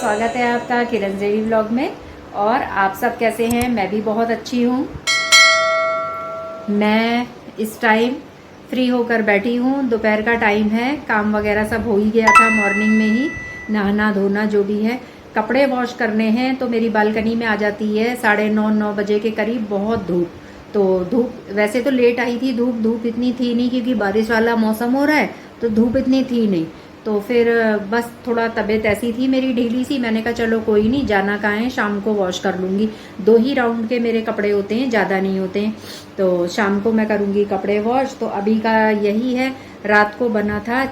स्वागत है आपका किरण जेवी व्लॉग में। और आप सब कैसे हैं? मैं भी बहुत अच्छी हूँ। मैं इस टाइम फ्री होकर बैठी हूँ। दोपहर का टाइम है, काम वगैरह सब हो ही गया था मॉर्निंग में ही, नहाना धोना जो भी है। कपड़े वॉश करने हैं तो मेरी बालकनी में आ जाती है 9:30 बजे के करीब बहुत धूप। तो धूप वैसे तो लेट आई थी, धूप इतनी थी नहीं क्योंकि बारिश वाला मौसम हो रहा है, तो धूप इतनी थी नहीं। तो फिर बस थोड़ा तबीयत ऐसी थी मेरी ढीली सी, मैंने कहा चलो कोई नहीं, जाना कहाँ है, शाम को वॉश कर लूँगी। 2 ही राउंड के मेरे कपड़े होते हैं, ज़्यादा नहीं होते हैं, तो शाम को मैं करूँगी कपड़े वॉश। तो अभी का यही है। रात को बना था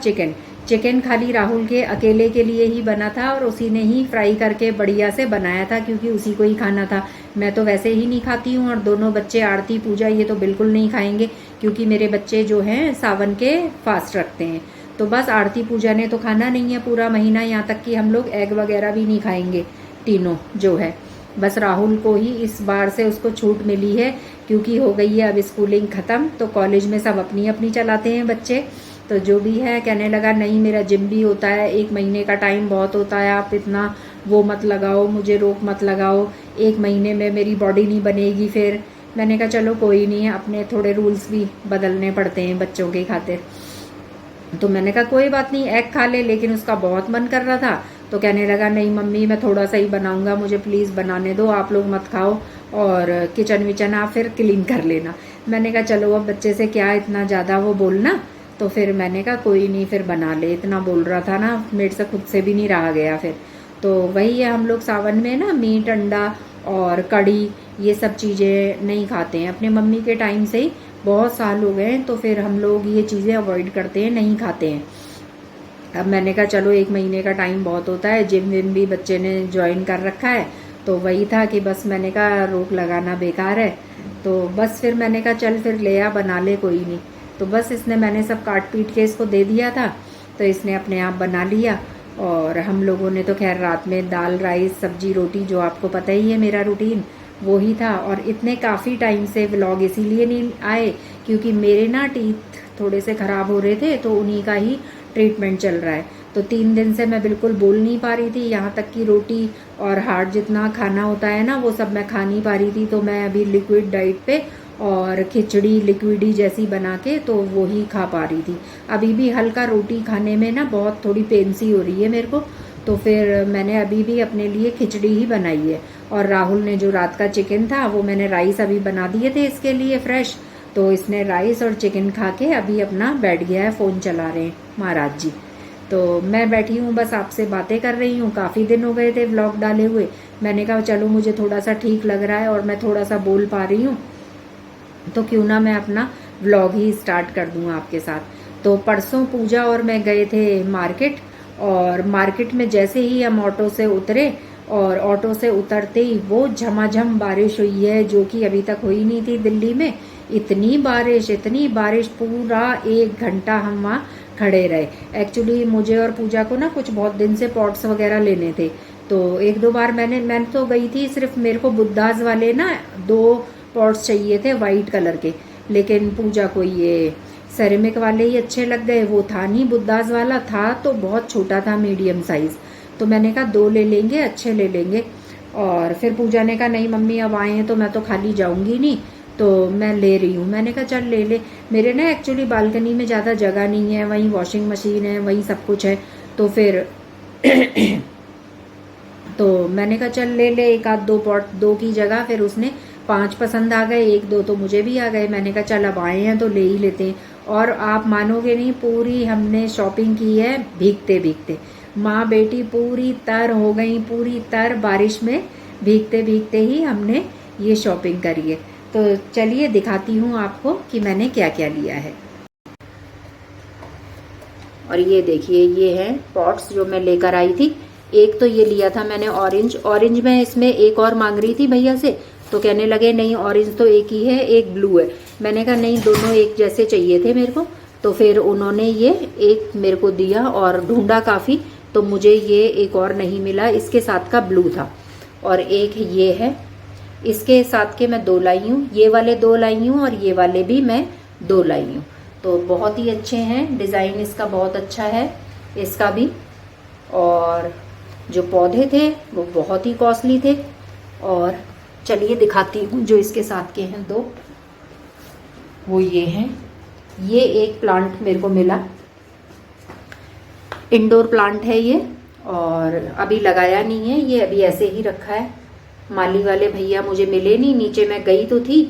चिकन खाली राहुल के अकेले के लिए ही बना था और उसी ने ही फ्राई करके बढ़िया से बनाया था क्योंकि उसी को ही खाना था। मैं तो वैसे ही नहीं खाती हूँ और दोनों बच्चे आरती पूजा ये तो बिल्कुल नहीं खाएंगे क्योंकि मेरे बच्चे जो हैं सावन के फास्ट रखते हैं। तो बस आरती पूजा ने तो खाना नहीं है पूरा महीना, यहाँ तक कि हम लोग एग वगैरह भी नहीं खाएंगे तीनों जो है। बस राहुल को ही इस बार से उसको छूट मिली है क्योंकि हो गई है अब स्कूलिंग ख़त्म, तो कॉलेज में सब अपनी अपनी चलाते हैं बच्चे। तो जो भी है कहने लगा नहीं मेरा जिम भी होता है, 1 महीने का टाइम बहुत होता है, आप इतना वो मत लगाओ, मुझे रोक मत लगाओ, 1 महीने में मेरी बॉडी नहीं बनेगी। फिर मैंने कहा चलो कोई नहीं, अपने थोड़े रूल्स भी बदलने पड़ते हैं बच्चों के खातिर। तो मैंने कहा कोई बात नहीं, एग खा ले, लेकिन उसका बहुत मन कर रहा था तो कहने लगा नहीं मम्मी मैं थोड़ा सा ही बनाऊंगा, मुझे प्लीज़ बनाने दो, आप लोग मत खाओ और किचन विचन आप फिर क्लीन कर लेना। मैंने कहा चलो अब बच्चे से क्या इतना ज़्यादा वो बोलना, तो फिर मैंने कहा कोई नहीं फिर बना ले, इतना बोल रहा था ना, मेरे से खुद से भी नहीं रहा गया फिर। तो वही है, हम लोग सावन में ना मीट अंडा और कढ़ी ये सब चीज़ें नहीं खाते हैं, अपने मम्मी के टाइम से ही बहुत साल हो गए हैं, तो फिर हम लोग ये चीज़ें अवॉइड करते हैं, नहीं खाते हैं। अब मैंने कहा चलो 1 महीने का टाइम बहुत होता है, जिम विम भी बच्चे ने ज्वाइन कर रखा है, तो वही था कि बस मैंने कहा रोक लगाना बेकार है। तो बस फिर मैंने कहा चल फिर ले आ बना ले कोई नहीं। तो बस मैंने सब काट पीट के इसको दे दिया था, तो इसने अपने आप बना लिया। और हम लोगों ने तो खैर रात में दाल राइस सब्जी रोटी, जो आपको पता ही है मेरा रूटीन वो ही था। और इतने काफ़ी टाइम से व्लॉग इसीलिए नहीं आए क्योंकि मेरे ना टीथ थोड़े से ख़राब हो रहे थे, तो उन्हीं का ही ट्रीटमेंट चल रहा है। तो 3 दिन से मैं बिल्कुल बोल नहीं पा रही थी, यहाँ तक कि रोटी और हार्ड जितना खाना होता है ना वो सब मैं खा नहीं पा रही थी। तो मैं अभी लिक्विड डाइट पे और खिचड़ी लिक्विडी जैसी बना के तो वो ही खा पा रही थी। अभी भी हल्का रोटी खाने में ना बहुत थोड़ी पेन सी हो रही है मेरे को, तो फिर मैंने अभी भी अपने लिए खिचड़ी ही बनाई है। और राहुल ने जो रात का चिकन था वो मैंने राइस अभी बना दिए थे इसके लिए फ्रेश, तो इसने राइस और चिकन खा के अभी अपना बैठ गया है, फ़ोन चला रहे हैं महाराज जी। तो मैं बैठी हूँ बस आपसे बातें कर रही हूँ, काफ़ी दिन हो गए थे व्लॉग डाले हुए। मैंने कहा चलो मुझे थोड़ा सा ठीक लग रहा है और मैं थोड़ा सा बोल पा रही हूँ, तो क्यों ना मैं अपना व्लॉग ही स्टार्ट कर दूँ आपके साथ। तो परसों पूजा और मैं गए थे मार्केट, और मार्केट में जैसे ही हम ऑटो से उतरे और ऑटो से उतरते ही वो झमाझम बारिश हुई है जो कि अभी तक हुई नहीं थी दिल्ली में। इतनी बारिश, पूरा 1 घंटा हम वहाँ खड़े रहे। एक्चुअली मुझे और पूजा को ना कुछ बहुत दिन से पॉट्स वगैरह लेने थे, तो 1-2 बार मैं तो गई थी, सिर्फ मेरे को बुद्धाज वाले ना 2 पॉट्स चाहिए थे वाइट कलर के, लेकिन पूजा को ये सेरेमिक वाले ही अच्छे लग गए। वो था नहीं, बुद्धाज वाला था तो बहुत छोटा था, मीडियम साइज़। तो मैंने कहा 2 ले लेंगे, अच्छे ले लेंगे। और फिर पूजा ने कहा नहीं मम्मी अब आए हैं तो मैं तो खाली जाऊंगी नहीं, तो मैं ले रही हूँ। मैंने कहा चल ले ले। मेरे ना एक्चुअली बालकनी में ज़्यादा जगह नहीं है, वहीं वॉशिंग मशीन है, वहीं सब कुछ है, तो फिर तो मैंने कहा चल ले ले 1-2 पॉट, 2 की जगह फिर उसने 5 पसंद आ गए, 1-2 तो मुझे भी आ गए। मैंने कहा चल अब आए हैं तो ले ही लेते हैं। और आप मानोगे नहीं, पूरी हमने शॉपिंग की है भीगते भीगते, माँ बेटी पूरी तर हो गई, पूरी तर बारिश में भीगते भीगते ही हमने ये शॉपिंग करी है। तो चलिए दिखाती हूँ आपको कि मैंने क्या क्या लिया है। और ये देखिए ये हैं पॉट्स जो मैं लेकर आई थी। एक तो ये लिया था मैंने ऑरेंज में, इसमें एक और मांग रही थी भैया से, तो कहने लगे नहीं ऑरेंज तो एक ही है, एक ब्लू है। मैंने कहा नहीं दोनों एक जैसे चाहिए थे मेरे को, तो फिर उन्होंने ये एक मेरे को दिया और ढूंढा काफ़ी, तो मुझे ये एक और नहीं मिला, इसके साथ का ब्लू था। और एक ये है, इसके साथ के मैं 2 लाई हूँ, ये वाले 2 लाई हूँ और ये वाले भी मैं 2 लाई हूँ। तो बहुत ही अच्छे हैं, डिज़ाइन इसका बहुत अच्छा है इसका भी। और जो पौधे थे वो बहुत ही कॉस्टली थे। और चलिए दिखाती हूँ जो इसके साथ के हैं दो, वो ये हैं। ये एक प्लांट मेरे को मिला, इंडोर प्लांट है ये, और अभी लगाया नहीं है, ये अभी ऐसे ही रखा है। माली वाले भैया मुझे मिले नहीं, नीचे मैं गई तो थी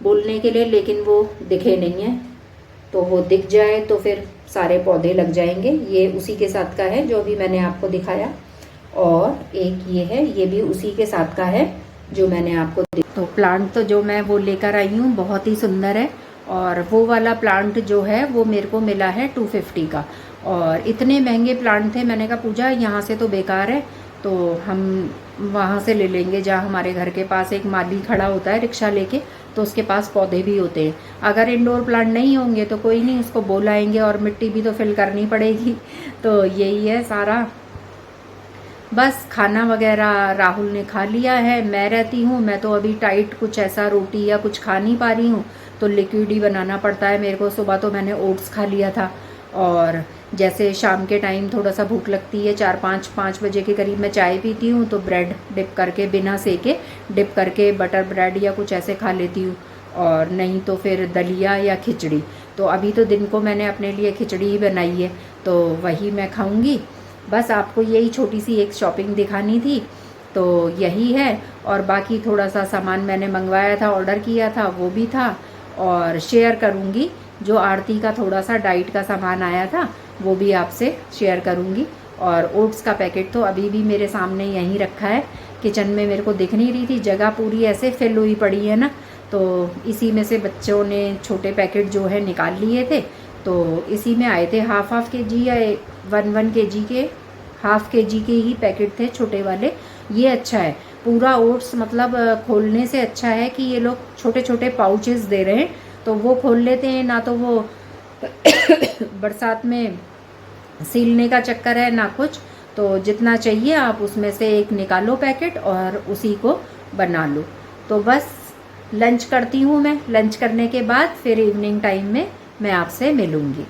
बोलने के लिए, लेकिन वो दिखे नहीं है। तो वो दिख जाए तो फिर सारे पौधे लग जाएंगे। ये उसी के साथ का है जो अभी मैंने आपको दिखाया, और एक ये है, ये भी उसी के साथ का है जो मैंने आपको तो प्लांट तो जो मैं वो लेकर आई हूँ बहुत ही सुंदर है। और वो वाला प्लांट जो है वो मेरे को मिला है 250 का, और इतने महंगे प्लांट थे। मैंने कहा पूजा यहाँ से तो बेकार है, तो हम वहाँ से ले लेंगे जहाँ हमारे घर के पास एक माली खड़ा होता है रिक्शा लेके, तो उसके पास पौधे भी होते हैं। अगर इंडोर प्लांट नहीं होंगे तो कोई नहीं, उसको बुलाएंगे और मिट्टी भी तो फिल करनी पड़ेगी। तो यही है सारा। बस खाना वगैरह राहुल ने खा लिया है। मैं रहती हूँ, मैं तो अभी टाइट कुछ ऐसा रोटी या कुछ खा नहीं पा रही हूँ, तो लिक्विड ही बनाना पड़ता है मेरे को। सुबह तो मैंने ओट्स खा लिया था, और जैसे शाम के टाइम थोड़ा सा भूख लगती है, 4-5 बजे के करीब मैं चाय पीती हूँ, तो ब्रेड डिप करके बिना सेके डिप करके बटर ब्रेड या कुछ ऐसे खा लेती हूँ, और नहीं तो फिर दलिया या खिचड़ी। तो अभी तो दिन को मैंने अपने लिए खिचड़ी ही बनाई है, तो वही मैं खाऊंगी। बस आपको यही छोटी सी एक शॉपिंग दिखानी थी, तो यही है। और बाकी थोड़ा सा सामान मैंने मंगवाया था, ऑर्डर किया था, वो भी था, और शेयर करूँगी। जो आरती का थोड़ा सा डाइट का सामान आया था वो भी आपसे शेयर करूँगी। और ओट्स का पैकेट तो अभी भी मेरे सामने यहीं रखा है, किचन में मेरे को दिख नहीं रही थी, जगह पूरी ऐसे फिल हुई पड़ी है ना, तो इसी में से बच्चों ने छोटे पैकेट जो है निकाल लिए थे। तो इसी में आए थे हाफ KG या 1 KG के, हाफ KG के ही पैकेट थे छोटे वाले। ये अच्छा है, पूरा ओट्स मतलब खोलने से अच्छा है कि ये लोग छोटे छोटे पाउचेस दे रहे हैं, तो वो खोल लेते हैं ना, तो वो बरसात में सीलने का चक्कर है ना कुछ। तो जितना चाहिए आप उसमें से एक निकालो पैकेट और उसी को बना लो। तो बस लंच करती हूँ मैं, लंच करने के बाद फिर इवनिंग टाइम में मैं आपसे मिलूँगी।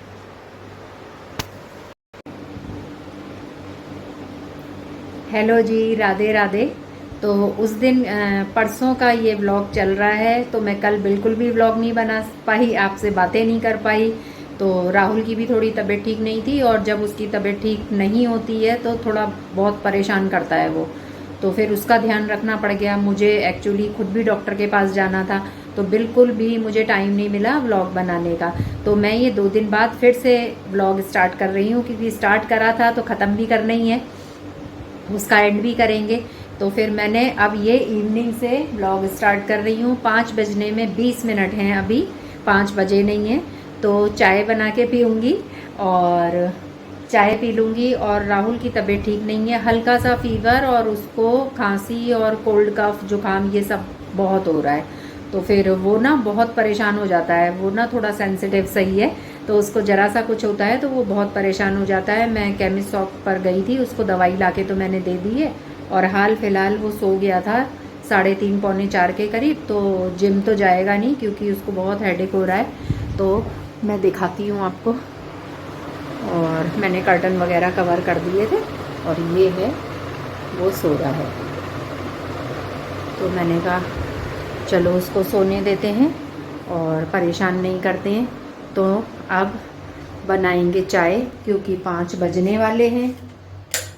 हेलो जी, राधे राधे। तो उस दिन परसों का ये व्लॉग चल रहा है, तो मैं कल बिल्कुल भी व्लॉग नहीं बना पाई, आपसे बातें नहीं कर पाई। तो राहुल की भी थोड़ी तबीयत ठीक नहीं थी, और जब उसकी तबीयत ठीक नहीं होती है तो थोड़ा बहुत परेशान करता है वो, तो फिर उसका ध्यान रखना पड़ गया मुझे। एक्चुअली खुद भी डॉक्टर के पास जाना था, तो बिल्कुल भी मुझे टाइम नहीं मिला व्लॉग बनाने का। तो मैं ये 2 दिन बाद फिर से व्लॉग स्टार्ट कर रही हूँ, क्योंकि स्टार्ट करा था तो ख़त्म भी करना ही है, उसका एंड भी करेंगे। तो फिर मैंने अब ये इवनिंग से व्लॉग स्टार्ट कर रही हूँ। 5 बजने में 20 मिनट हैं, अभी 5 बजे नहीं है। तो चाय बना के पीऊँगी, और चाय पी लूँगी। और राहुल की तबीयत ठीक नहीं है, हल्का सा फीवर, और उसको खांसी और कोल्ड कफ जुकाम ये सब बहुत हो रहा है। तो फिर वो ना बहुत परेशान हो जाता है, वो ना थोड़ा सेंसिटिव सही है, तो उसको ज़रा सा कुछ होता है तो वो बहुत परेशान हो जाता है। मैं केमिस्ट शॉप पर गई थी, उसको दवाई लाके तो मैंने दे दी है, और हाल फिलहाल वो सो गया था 3:30 पौने 4 के करीब। तो जिम तो जाएगा नहीं क्योंकि उसको बहुत हेडेक हो रहा है। तो मैं दिखाती हूँ आपको, और मैंने कर्टन वगैरह कवर कर दिए थे, और ये है वो सो रहा है। तो मैंने कहा चलो उसको सोने देते हैं और परेशान नहीं करते हैं। तो अब बनाएंगे चाय, क्योंकि 5 बजने वाले हैं।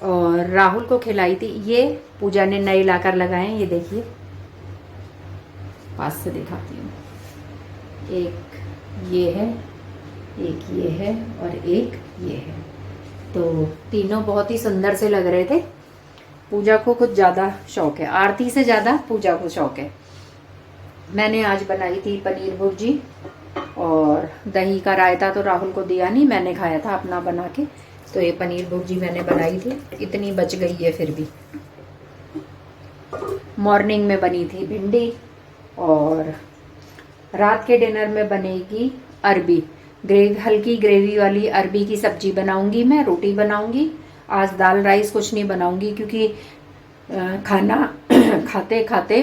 और राहुल को खिलाई थी, ये पूजा ने नए लाकर लगाए हैं, ये देखिए, पास से दिखाती हूँ। एक ये है, एक ये है, और एक ये है। तो तीनों बहुत ही सुंदर से लग रहे थे। पूजा को कुछ ज़्यादा शौक है, आरती से ज़्यादा पूजा को शौक है। मैंने आज बनाई थी पनीर भुर्जी, और दही का रायता तो राहुल को दिया नहीं, मैंने खाया था अपना बना के। तो ये पनीर भुर्जी मैंने बनाई थी, इतनी बच गई है फिर भी। मॉर्निंग में बनी थी भिंडी, और रात के डिनर में बनेगी अरबी हल्की ग्रेवी वाली अरबी की सब्जी बनाऊंगी मैं, रोटी बनाऊंगी। आज दाल राइस कुछ नहीं बनाऊंगी, क्योंकि खाना खाते खाते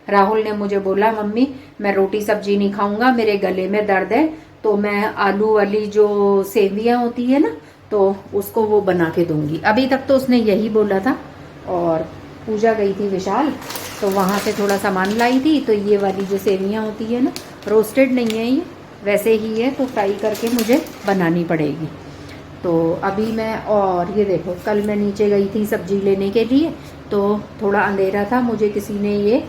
राहुल ने मुझे बोला मम्मी मैं रोटी सब्जी नहीं खाऊंगा, मेरे गले में दर्द है। तो मैं आलू वाली जो सेवियां होती है ना, तो उसको वो बना के दूंगी। अभी तक तो उसने यही बोला था। और पूजा गई थी विशाल, तो वहाँ से थोड़ा सामान लाई थी। तो ये वाली जो सेवियाँ होती है ना, रोस्टेड नहीं है ये, वैसे ही है, तो फ्राई करके मुझे बनानी पड़ेगी। तो अभी मैं, और ये देखो, कल मैं नीचे गई थी सब्जी लेने के लिए, तो थोड़ा अंधेरा था, मुझे किसी ने ये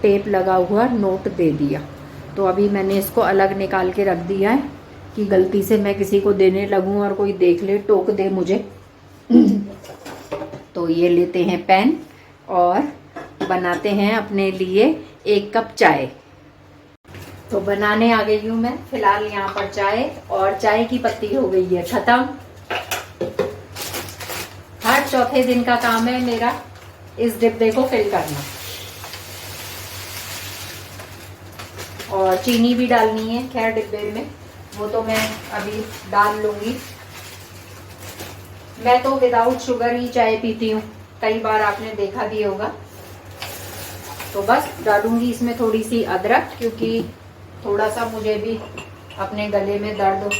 टेप लगा हुआ नोट दे दिया। तो अभी मैंने इसको अलग निकाल के रख दिया है कि गलती से मैं किसी को देने लगूं और कोई देख ले, टोक दे मुझे। तो ये लेते हैं पेन और बनाते हैं अपने लिए 1 कप चाय। तो बनाने आ गई हूँ मैं फिलहाल यहाँ पर चाय, और चाय की पत्ती हो गई है खत्म। हर चौथे दिन का काम है मेरा इस डिब्बे को फिल करना, और चीनी भी डालनी है खैर डिब्बे में, वो तो मैं अभी डाल लूंगी। मैं तो विदाउट शुगर ही चाय पीती हूँ, कई बार आपने देखा भी होगा। तो बस डालूंगी इसमें थोड़ी सी अदरक, क्योंकि थोड़ा सा मुझे भी अपने गले में दर्द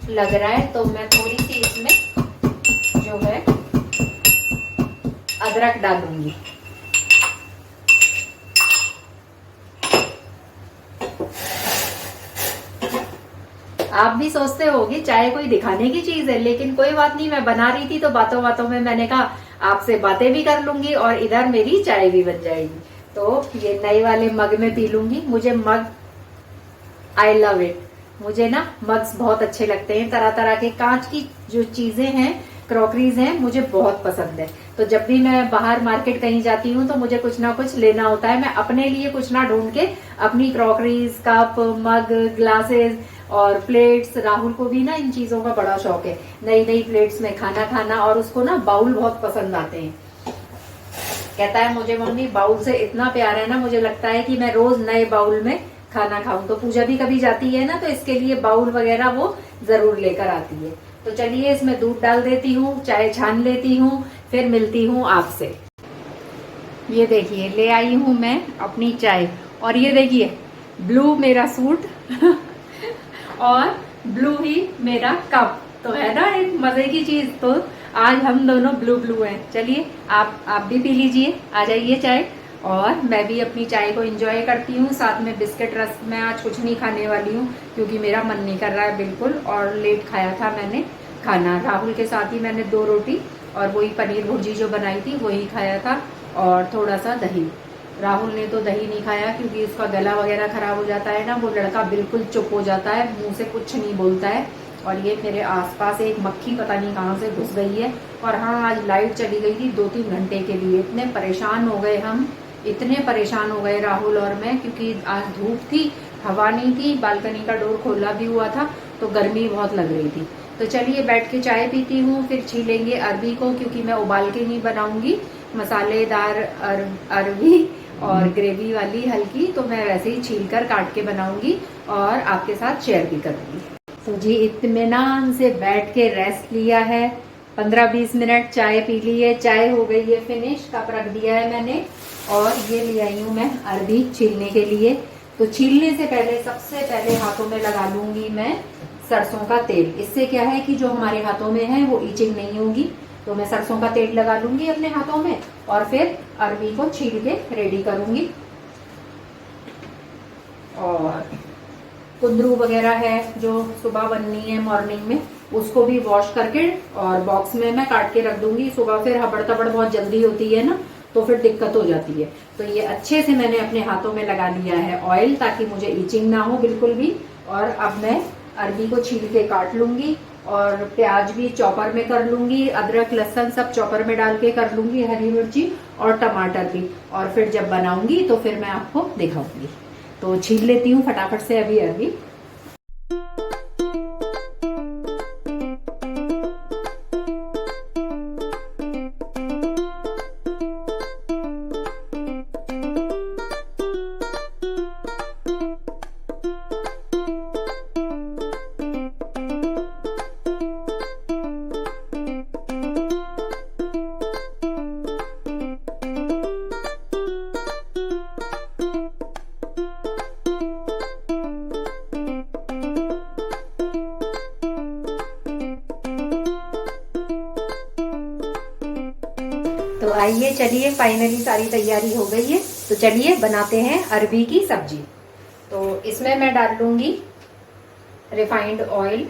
लग रहा है, तो मैं थोड़ी सी इसमें जो है अदरक डालूंगी। आप भी सोचते होगी चाय कोई दिखाने की चीज है, लेकिन कोई बात नहीं, मैं बना रही थी तो बातों बातों में मैंने कहा आपसे बातें भी कर लूंगी और इधर मेरी चाय भी बन जाएगी। तो ये नए वाले मग में पी लूंगी। मुझे मग, आई लव इट, मुझे ना मग्स बहुत अच्छे लगते हैं। तरह तरह के कांच की जो चीजें हैं, क्रॉकरीज हैं, मुझे बहुत पसंद है। तो जब भी मैं बाहर मार्केट कहीं जाती हूँ तो मुझे कुछ ना कुछ लेना होता है। मैं अपने लिए कुछ ना ढूंढ के अपनी क्रॉकरीज, कप, मग, ग्लासेस और प्लेट्स, राहुल को भी ना इन चीजों का बड़ा शौक है, नई नई प्लेट्स में खाना खाना, और उसको ना बाउल बहुत पसंद आते हैं। कहता है मुझे मम्मी बाउल से इतना प्यार है ना, मुझे लगता है कि मैं रोज नए बाउल में खाना खाऊं। तो पूजा भी कभी जाती है ना, तो इसके लिए बाउल वगैरह वो जरूर लेकर आती है। तो चलिए इसमें दूध डाल देती हूँ, चाय छान लेती हूँ, फिर मिलती हूँ आपसे। ये देखिए ले आई हूँ मैं अपनी चाय, और ये देखिए ब्लू मेरा सूट और ब्लू ही मेरा कप, तो है ना एक मजे की चीज। तो आज हम दोनों ब्लू ब्लू हैं। चलिए आप भी पी लीजिए, आ जाइए चाय, और मैं भी अपनी चाय को एंजॉय करती हूँ। साथ में बिस्किट रस्क, मैं आज कुछ नहीं खाने वाली हूँ क्योंकि मेरा मन नहीं कर रहा है बिल्कुल, और लेट खाया था मैंने खाना। राहुल के साथ ही मैंने 2 रोटी और वही पनीर भुर्जी जो बनाई थी वही खाया था, और थोड़ा सा दही। राहुल ने तो दही नहीं खाया क्योंकि उसका गला वगैरह खराब हो जाता है ना, वो लड़का बिल्कुल चुप हो जाता है, मुंह से कुछ नहीं बोलता है। और ये मेरे आसपास एक मक्खी पता नहीं कहाँ से घुस गई है। और हाँ, आज लाइट चली गई थी 2-3 घंटे के लिए। इतने परेशान हो गए हम, इतने परेशान हो गए राहुल और मैं, क्योंकि आज धूप थी, हवा नहीं थी, बालकनी का डोर खोला भी हुआ था, तो गर्मी बहुत लग रही थी। तो चलिए बैठ के चाय पीती हूँ, फिर छीलेंगे अरबी को, क्योंकि मैं उबाल के नहीं बनाऊंगी, मसालेदार अरबी और ग्रेवी वाली हल्की, तो मैं वैसे ही छील कर काट के बनाऊंगी और आपके साथ शेयर भी करूंगी। तो जी इत्मीनान से बैठ के रेस्ट लिया है, 15-20 मिनट चाय पी ली है, चाय हो गई है फिनिश, कप रख दिया है मैंने, और ये ले आई हूँ मैं अरबी छीलने के लिए। तो छीलने से पहले सबसे पहले हाथों में लगा लूंगी मैं सरसों का तेल। इससे क्या है कि जो हमारे हाथों में है वो ईचिंग नहीं होगी। तो मैं सरसों का तेल लगा लूंगी अपने हाथों में, और फिर अरबी को छील के रेडी करूंगी। और कुंदरू वगैरह है जो सुबह बननी है मॉर्निंग में, उसको भी वॉश करके और बॉक्स में मैं काट के रख दूंगी। सुबह फिर हबड़ तबड़ बहुत जल्दी होती है ना, तो फिर दिक्कत हो जाती है। तो ये अच्छे से मैंने अपने हाथों में लगा लिया है ऑयल, ताकि मुझे ईचिंग ना हो बिल्कुल भी। और अब मैं अरबी को छील के काट लूंगी, और प्याज भी चॉपर में कर लूंगी, अदरक लहसुन सब चॉपर में डाल के कर लूंगी, हरी मिर्ची और टमाटर भी। और फिर जब बनाऊंगी तो फिर मैं आपको दिखाऊंगी। तो छील लेती हूँ फटाफट से अभी अरबी। तो आइए चलिए, फाइनली सारी तैयारी हो गई है। तो चलिए बनाते हैं अरबी की सब्जी। तो इसमें मैं डाल लूँगी रिफाइंड ऑयल।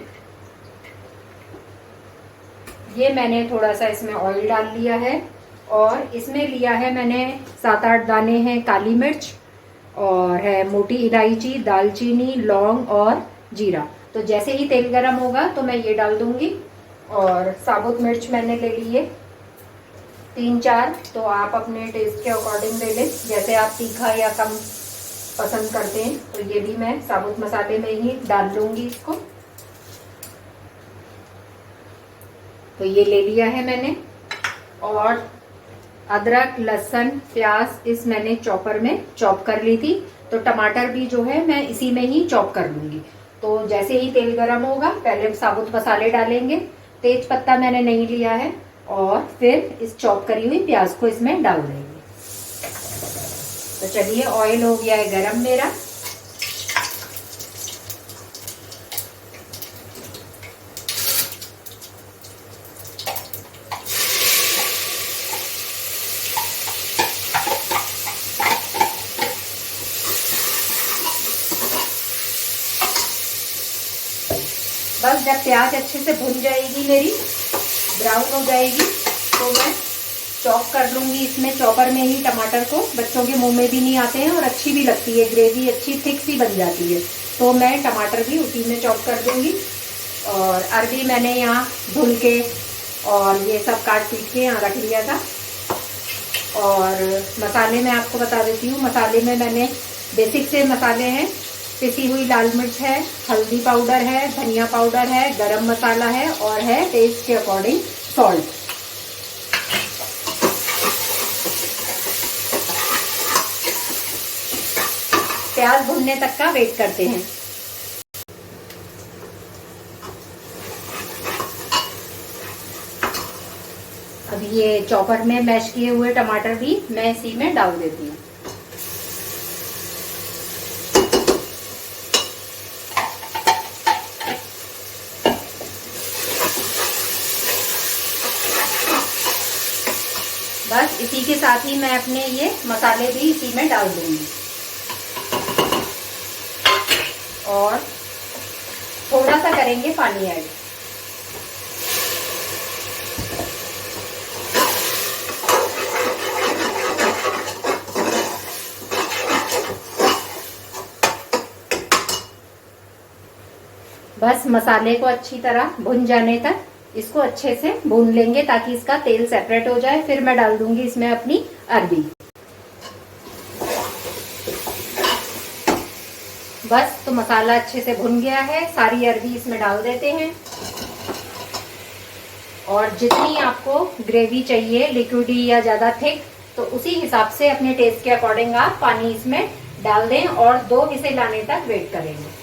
ये मैंने थोड़ा सा इसमें ऑयल डाल लिया है और इसमें लिया है मैंने 7-8 दाने हैं काली मिर्च और है मोटी इलायची, दालचीनी, लौंग और जीरा। तो जैसे ही तेल गरम होगा तो मैं ये डाल दूंगी। और साबुत मिर्च मैंने ले ली है 3-4, तो आप अपने टेस्ट के अकॉर्डिंग ले लें, जैसे आप तीखा या कम पसंद करते हैं। तो ये भी मैं साबुत मसाले में ही डाल लूंगी इसको। तो ये ले लिया है मैंने। और अदरक, लहसुन, प्याज इस मैंने चॉपर में चॉप कर ली थी। तो टमाटर भी जो है मैं इसी में ही चॉप कर लूंगी। तो जैसे ही तेल गरम होगा पहले साबुत मसाले डालेंगे। तेज पत्ता मैंने नहीं लिया है। और फिर इस चॉप करी हुई प्याज को इसमें डाल देंगे। तो चलिए, ऑयल हो गया है गरम मेरा। बस जब प्याज अच्छे से भुन जाएगी मेरी, ब्राउन हो जाएगी, तो मैं चॉप कर लूँगी इसमें चॉपर में ही टमाटर को। बच्चों के मुंह में भी नहीं आते हैं और अच्छी भी लगती है, ग्रेवी अच्छी थिक सी बन जाती है। तो मैं टमाटर भी उसी में चॉप कर दूँगी। और अरबी मैंने यहाँ धुल के और ये सब काट पीट के यहाँ रख लिया था। और मसाले मैं आपको बता देती हूँ। मसाले में मैंने बेसिक से मसाले हैं, पिसी हुई लाल मिर्च है, हल्दी पाउडर है, धनिया पाउडर है, गरम मसाला है और है टेस्ट के अकॉर्डिंग सॉल्ट। प्याज भुनने तक का वेट करते हैं। अब ये चॉपर में मैश किए हुए टमाटर भी मैं इसी में डाल देती हूँ। बस इसी के साथ ही मैं अपने ये मसाले भी इसी में डाल दूंगी। और थोड़ा सा करेंगे पानी ऐड। बस मसाले को अच्छी तरह भुन जाने तक इसको अच्छे से भून लेंगे ताकि इसका तेल सेपरेट हो जाए। फिर मैं डाल दूंगी इसमें अपनी अरबी। बस तो मसाला अच्छे से भुन गया है, सारी अरबी इसमें डाल देते हैं। और जितनी आपको ग्रेवी चाहिए, लिक्विडी या ज़्यादा थिक, तो उसी हिसाब से अपने टेस्ट के अकॉर्डिंग आप पानी इसमें डाल दें और 2 विसिल आने तक वेट करेंगे।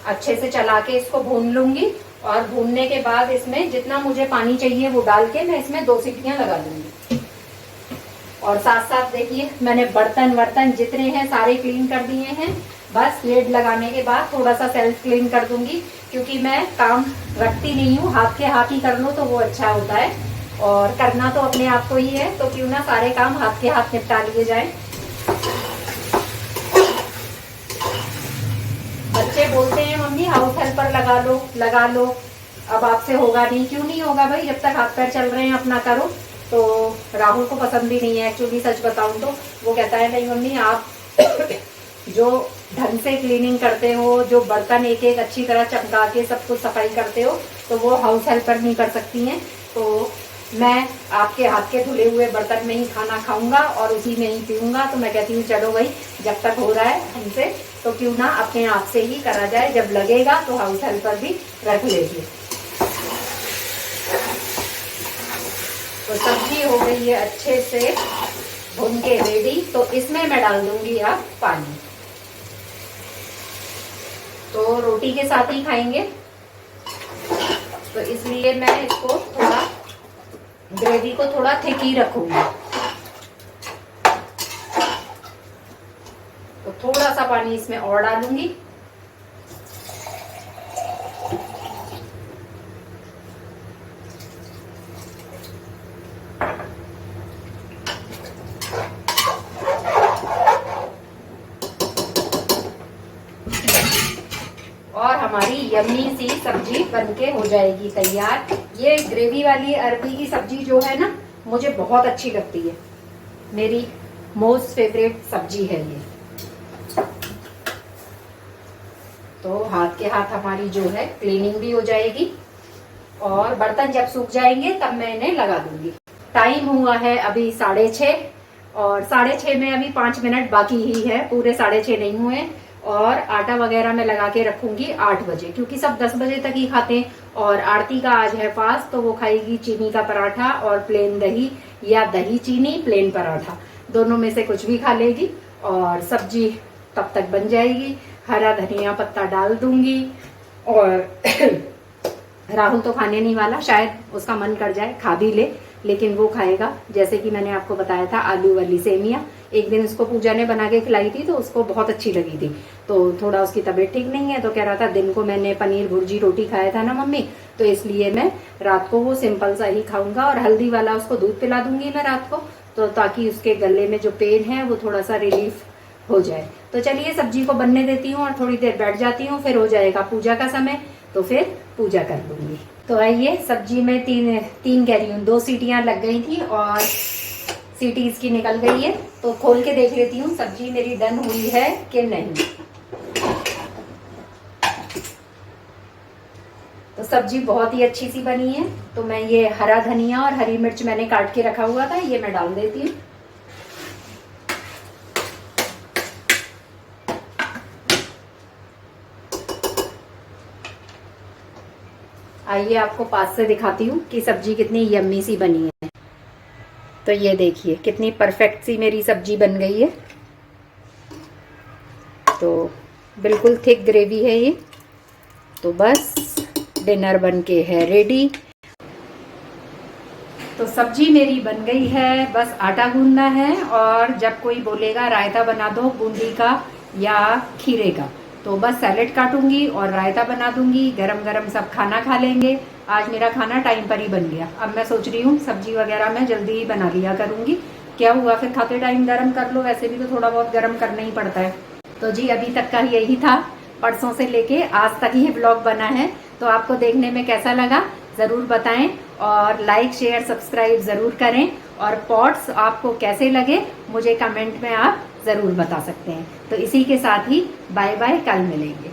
अच्छे से चला के इसको भून लूंगी। और भूनने के बाद इसमें जितना मुझे पानी चाहिए वो डाल के मैं इसमें 2 सीटियां लगा दूंगी। और साथ साथ देखिए मैंने बर्तन जितने हैं सारे क्लीन कर दिए हैं। बस लेड लगाने के बाद थोड़ा सा सेल्फ क्लीन कर दूंगी, क्योंकि मैं काम रखती नहीं हूँ, हाथ के हाथ ही कर लो तो वो अच्छा होता है। और करना तो अपने आप को ही है, तो क्यों ना सारे काम हाथ के हाथ निपटा लिए जाए। बच्चे बोलते हैं मम्मी हाउस हेल्पर लगा लो। अब आपसे होगा नहीं। क्यों नहीं होगा भाई, जब तक हाथ पैर चल रहे हैं अपना करो। तो राहुल को पसंद भी नहीं है एक्चुअली, सच बताऊं तो। वो कहता है नहीं मम्मी, आप जो ढंग से क्लीनिंग करते हो, जो बर्तन एक एक अच्छी तरह चमका के सब कुछ सफाई करते हो, तो वो हाउस हेल्पर नहीं कर सकती हैं। तो मैं आपके हाथ के धुले हुए बर्तन में ही खाना खाऊंगा और उसी में ही पीऊंगा। तो मैं कहती हूँ चलो भाई, जब तक हो रहा है हमसे तो क्यों ना अपने आप से ही करा जाए। जब लगेगा तो हाउस हेल्पर भी रख लेंगे। तो सब्जी हो गई है अच्छे से भून के रेडी। तो इसमें मैं डाल दूंगी अब पानी। तो रोटी के साथ ही खाएंगे, तो इसलिए मैं इसको थोड़ा ग्रेवी को थोड़ा थिक ही रखूंगी। तो थोड़ा सा पानी इसमें और डालूंगी। और हमारी यम्मी सी सब्जी बनके हो जाएगी तैयार। ये ग्रेवी वाली अरबी की सब्जी जो है ना, मुझे बहुत अच्छी लगती है, मेरी मोस्ट फेवरेट सब्जी है ये। तो हाथ के हाथ हमारी जो है क्लीनिंग भी हो जाएगी और बर्तन जब सूख जाएंगे तब मैं इन्हें लगा दूंगी। टाइम हुआ है अभी 6:30 और 6:30 में अभी 5 मिनट बाकी ही है, पूरे 6:30 नहीं हुए। और आटा वगैरह मैं लगा के रखूंगी 8 बजे, क्योंकि सब 10 बजे तक ही खाते हैं। और आरती का आज है फास्ट, तो वो खाएगी चीनी का पराठा और प्लेन दही, या दही चीनी प्लेन पराठा, दोनों में से कुछ भी खा लेगी। और सब्जी तब तक बन जाएगी, हरा धनिया पत्ता डाल दूंगी। और राहुल तो खाने नहीं वाला, शायद उसका मन कर जाए खा भी ले, लेकिन वो खाएगा जैसे कि मैंने आपको बताया था आलू वाली सेमिया। एक दिन उसको पूजा ने बना के खिलाई थी तो उसको बहुत अच्छी लगी थी। तो थोड़ा उसकी तबीयत ठीक नहीं है, तो कह रहा था दिन को मैंने पनीर भुर्जी रोटी खाया था ना मम्मी, तो इसलिए मैं रात को वो सिंपल सा ही खाऊंगा। और हल्दी वाला उसको दूध पिला दूंगी मैं रात को, तो ताकि उसके गले में जो पेन है वो थोड़ा सा रिलीफ हो जाए। तो चलिए सब्जी को बनने देती हूँ और थोड़ी देर बैठ जाती हूँ, फिर हो जाएगा पूजा का समय, तो फिर पूजा कर लूंगी। तो आइए, सब्जी में तीन कह रही हूँ, 2 सीटियां लग गई थी और सीटी इसकी निकल गई है। तो खोल के देख लेती हूँ सब्जी मेरी डन हुई है कि नहीं। तो सब्जी बहुत ही अच्छी सी बनी है। तो मैं ये हरा धनिया और हरी मिर्च मैंने काट के रखा हुआ था, ये मैं डाल देती हूँ। आइए आपको पास से दिखाती हूँ कि सब्जी कितनी यम्मी सी बनी है। तो ये देखिए कितनी परफेक्ट सी मेरी सब्जी बन गई है। तो बिल्कुल थिक ग्रेवी है ये। तो बस डिनर बनके है रेडी। तो सब्जी मेरी बन गई है, बस आटा गूंदना है। और जब कोई बोलेगा रायता बना दो बूंदी का या खीरे का, तो बस सैलेड काटूंगी और रायता बना दूंगी, गरम गरम सब खाना खा लेंगे। आज मेरा खाना टाइम पर ही बन गया। अब मैं सोच रही हूँ सब्जी वगैरह मैं जल्दी ही बना लिया करूंगी। क्या हुआ, फिर खाते टाइम गरम कर लो, वैसे भी तो थोड़ा बहुत गरम करना ही पड़ता है। तो जी अभी तक का यही था, परसों से लेके आज तक ही ब्लॉग बना है। तो आपको देखने में कैसा लगा ज़रूर बताएं और लाइक शेयर सब्सक्राइब ज़रूर करें। और पॉट्स आपको कैसे लगे मुझे कमेंट में आप ज़रूर बता सकते हैं। तो इसी के साथ ही बाय बाय, कल मिलेंगे।